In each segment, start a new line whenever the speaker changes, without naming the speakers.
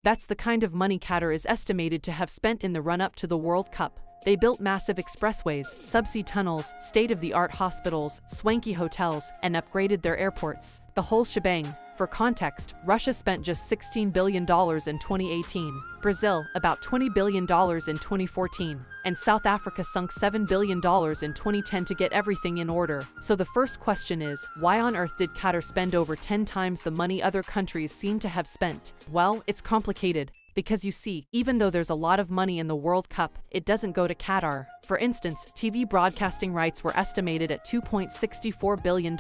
That's the kind of money Qatar is estimated to have spent in the run-up to the World Cup. They built massive expressways, subsea tunnels, state-of-the-art hospitals, swanky hotels, and upgraded their airports. The whole shebang. For context, Russia spent just $16 billion in 2018, Brazil about $20 billion in 2014, and South Africa sunk $7 billion in 2010 to get everything in order. So the first question is, why on earth did Qatar spend over 10 times the money other countries seem to have spent? Well, it's complicated. Because you see, even though there's a lot of money in the World Cup, it doesn't go to Qatar. For instance, TV broadcasting rights were estimated at $2.64 billion.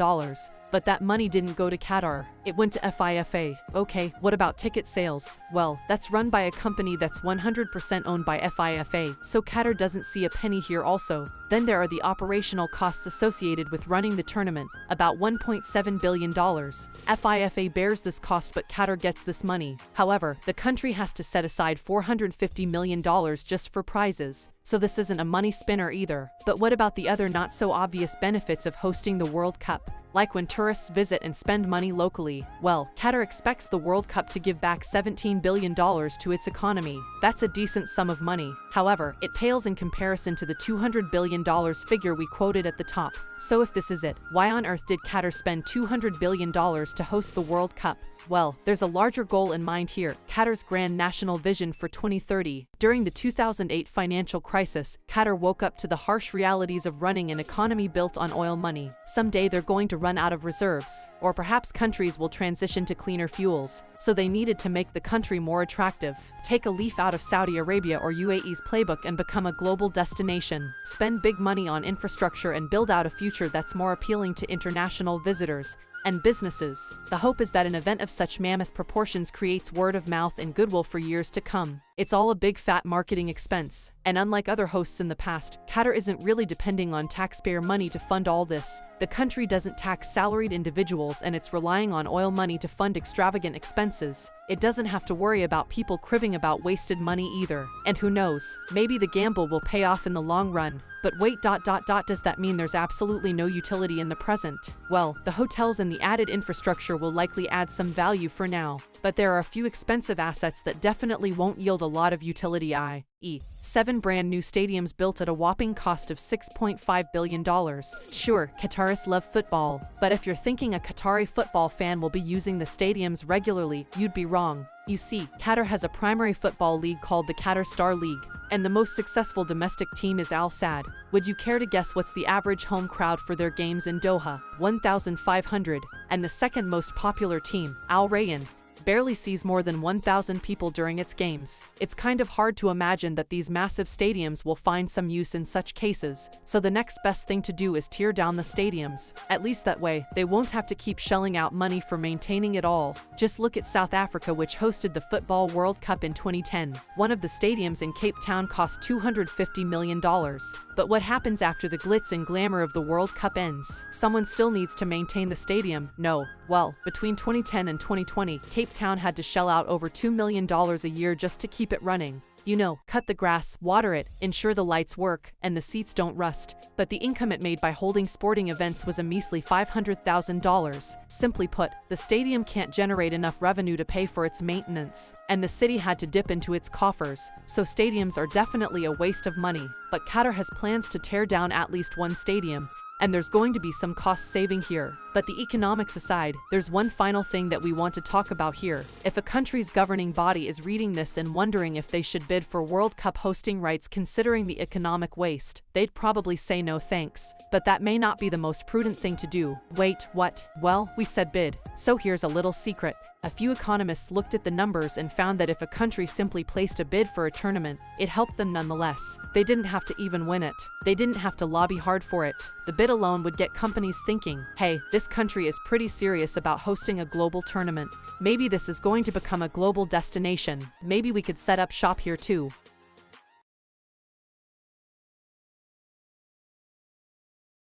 But that money didn't go to Qatar. It went to FIFA. Okay, what about ticket sales? Well, that's run by a company that's 100% owned by FIFA, so Qatar doesn't see a penny here also. Then there are the operational costs associated with running the tournament, about $1.7 billion. FIFA bears this cost but Qatar gets this money. However, the country has to set aside $450 million just for prizes. So this isn't a money spinner either. But what about the other not so obvious benefits of hosting the World Cup? Like when tourists visit and spend money locally. Well, Qatar expects the World Cup to give back $17 billion to its economy. That's a decent sum of money. However, it pales in comparison to the $200 billion figure we quoted at the top. So if this is it, why on earth did Qatar spend $200 billion to host the World Cup? Well, there's a larger goal in mind here, Qatar's grand national vision for 2030. During the 2008 financial crisis, Qatar woke up to the harsh realities of running an economy built on oil money. Someday they're going to run out of reserves. Or perhaps countries will transition to cleaner fuels. So they needed to make the country more attractive. Take a leaf out of Saudi Arabia or UAE's playbook and become a global destination. Spend big money on infrastructure and build out a future that's more appealing to international visitors and businesses. The hope is that an event of such mammoth proportions creates word of mouth and goodwill for years to come. It's all a big fat marketing expense. And unlike other hosts in the past, Qatar isn't really depending on taxpayer money to fund all this. The country doesn't tax salaried individuals and it's relying on oil money to fund extravagant expenses. It doesn't have to worry about people cribbing about wasted money either. And who knows, maybe the gamble will pay off in the long run. But wait, does that mean there's absolutely no utility in the present? Well, the hotels and the added infrastructure will likely add some value for now. But there are a few expensive assets that definitely won't yield a lot of utility, i.e., 7 brand new stadiums built at a whopping cost of $6.5 billion. Sure, Qataris love football, but if you're thinking a Qatari football fan will be using the stadiums regularly, you'd be wrong. You see, Qatar has a primary football league called the Qatar Star League, and the most successful domestic team is Al Sadd. Would you care to guess what's the average home crowd for their games in Doha? 1,500. And the second most popular team, Al Rayyan, barely sees more than 1,000 people during its games. It's kind of hard to imagine that these massive stadiums will find some use in such cases, so the next best thing to do is tear down the stadiums. At least that way, they won't have to keep shelling out money for maintaining it all. Just look at South Africa, which hosted the Football World Cup in 2010. One of the stadiums in Cape Town cost $250 million. But what happens after the glitz and glamour of the World Cup ends? Someone still needs to maintain the stadium, no. Well, between 2010 and 2020, Cape Town had to shell out over $2 million a year just to keep it running. You know, cut the grass, water it, ensure the lights work, and the seats don't rust. But the income it made by holding sporting events was a measly $500,000. Simply put, the stadium can't generate enough revenue to pay for its maintenance, and the city had to dip into its coffers. So stadiums are definitely a waste of money. But Qatar has plans to tear down at least one stadium, and there's going to be some cost saving here. But the economics aside, there's one final thing that we want to talk about here. If a country's governing body is reading this and wondering if they should bid for World Cup hosting rights considering the economic waste, they'd probably say no thanks. But that may not be the most prudent thing to do. Wait, what? Well, we said bid. So here's a little secret. A few economists looked at the numbers and found that if a country simply placed a bid for a tournament, it helped them nonetheless. They didn't have to even win it. They didn't have to lobby hard for it. The bid alone would get companies thinking, hey, this country is pretty serious about hosting a global tournament. Maybe this is going to become a global destination. Maybe we could set up shop here too.